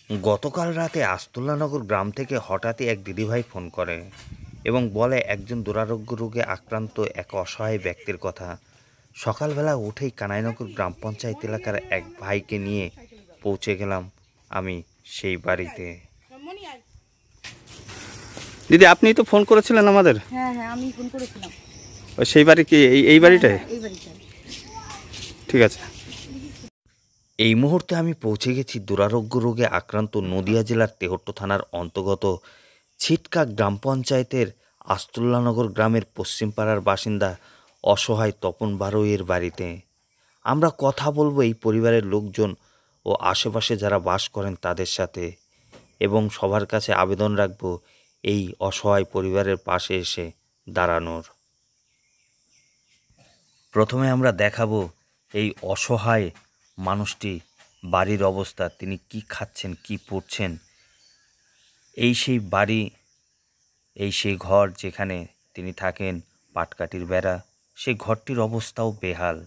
গতকাল রাতে আস্তুল্লানগর গ্রাম থেকে হঠাৎই এক দিদিভাই ফোন করে এবং বলে একজন দুরারোগ্য রোগে আক্রান্ত এক অসহায় ব্যক্তির কথা। সকালবেলা উঠেই কানাইনগর গ্রাম পঞ্চায়েত এলাকার এক ভাইকে নিয়ে পৌঁছে গেলাম আমি সেই বাড়িতে। দিদি, আপনি তো ফোন করেছিলেন আমাদের? হ্যাঁ হ্যাঁ, আমি ফোন করেছিলাম। সেই বাড়ি কি এই বাড়িটায়? এই বাড়িটায়। ঠিক আছে। এই মুহূর্তে আমি পৌঁছে গেছি দুরারোগ্য রোগে আক্রান্ত নদিয়া জেলার তেহট্ট থানার অন্তর্গত ছিটকা গ্রাম পঞ্চায়েতের আস্তুল্লানগর গ্রামের পশ্চিম পাড়ার বাসিন্দা অসহায় তপন বারৈয়ের বাড়িতে। আমরা কথা বলবো এই পরিবারের লোকজন ও আশেপাশে যারা বাস করেন তাদের সাথে, এবং সবার কাছে আবেদন রাখবো এই অসহায় পরিবারের পাশে এসে দাঁড়ানোর। প্রথমে আমরা দেখাবো এই অসহায় মানুষটি বাড়ির অবস্থা, তিনি কি খাচ্ছেন, কি পড়ছেন। এই সেই বাড়ি, এই সেই ঘর যেখানে তিনি থাকেন, পাটকাঠির বেড়া, সেই ঘরটির অবস্থাও বেহাল।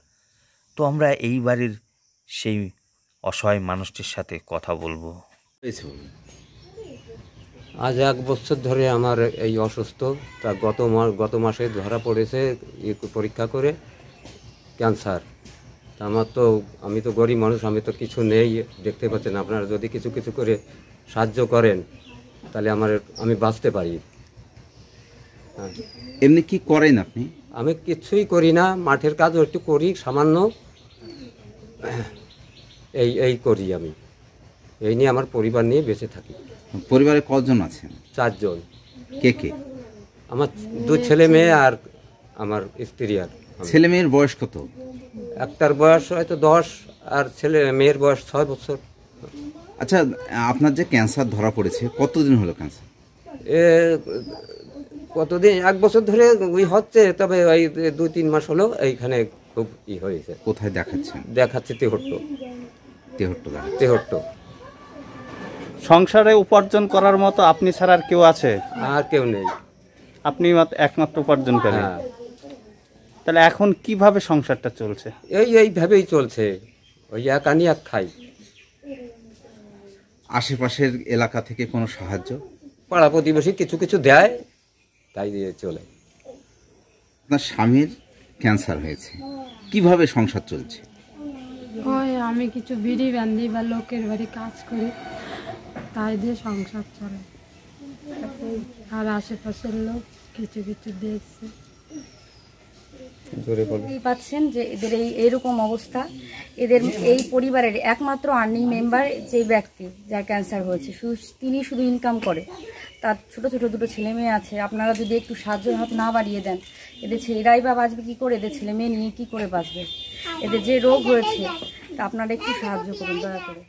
তো আমরা এই বাড়ির সেই অসহায় মানুষটির সাথে কথা বলবো। আজ 1 বছর ধরে আমার এই অসুস্থ। তা গত মাসে ধরা পড়েছে পরীক্ষা করে ক্যান্সার। তা আমি তো গরিব মানুষ, আমি তো কিছু নেই, দেখতে পাচ্ছেন। আপনারা যদি কিছু করে সাহায্য করেন তাহলে আমি বাঁচতে পারি। এমনি কি করেন আপনি? আমি কিছুই করি না, মাঠের কাজও একটু করি সামান্য, এই করি আমি। এই নিয়ে আমার পরিবার নিয়ে বেঁচে থাকি। পরিবারে কজন আছেন? 4 জন। কে কে? আমার 2 ছেলে মেয়ে আর আমার স্ত্রী। আর ছেলে মেয়ের বয়স কত? একটার বয়স হয়তো 10 আর মেয়ের বয়স 6 বছর। আচ্ছা, আপনার যে ক্যান্সার ধরা পড়েছে, কতদিন হলো ক্যান্সার? কতদিন, 1 বছর ধরে হচ্ছে, তবে ওই 2-3 মাস হলো এইখানে খুব হয়েছে। কোথায় দেখাচ্ছেন? দেখাচ্ছে তেহট্ট। সংসারে উপার্জন করার মতো আপনি ছাড়া আর কেউ আছে? আর কেউ নেই, আপনি একমাত্র উপার্জন করেন। হ্যাঁ। তাহলে এখন কিভাবে সংসারটা চলছে? এইভাবেই চলছে, ওই এক আনি এক খাই। আশেপাশের এলাকা থেকে কোনো সাহায্য? পাড়া প্রতিবেশী কিছু দেয়, তাই দিয়ে চলে। আপনার স্বামীর ক্যান্সার হয়েছে, কিভাবে সংসার চলছে? ওই আমি কিছু বিড়ি বান্ধি বা লোকের বাড়ি কাজ করি, তাই দিয়ে সংসার চলে। আর আশেপাশের লোক কিছু দেখছে। পাচ্ছেন যে এদের এইরকম অবস্থা, এদের এই পরিবারের একমাত্র আর্নিং মেম্বার যে ব্যক্তি যার ক্যান্সার হয়েছে, তিনি শুধু ইনকাম করে। তার ছোট 2 ছেলে মেয়ে আছে। আপনারা যদি একটু সাহায্যের হাত না বাড়িয়ে দেন, এদের ছেলেরাই বা বাঁচবে কী করে, এদের ছেলে মেয়ে নিয়ে কী করে বাঁচবে? এদের যে রোগ হয়েছে, তা আপনারা একটু সাহায্য করুন দয়া করে।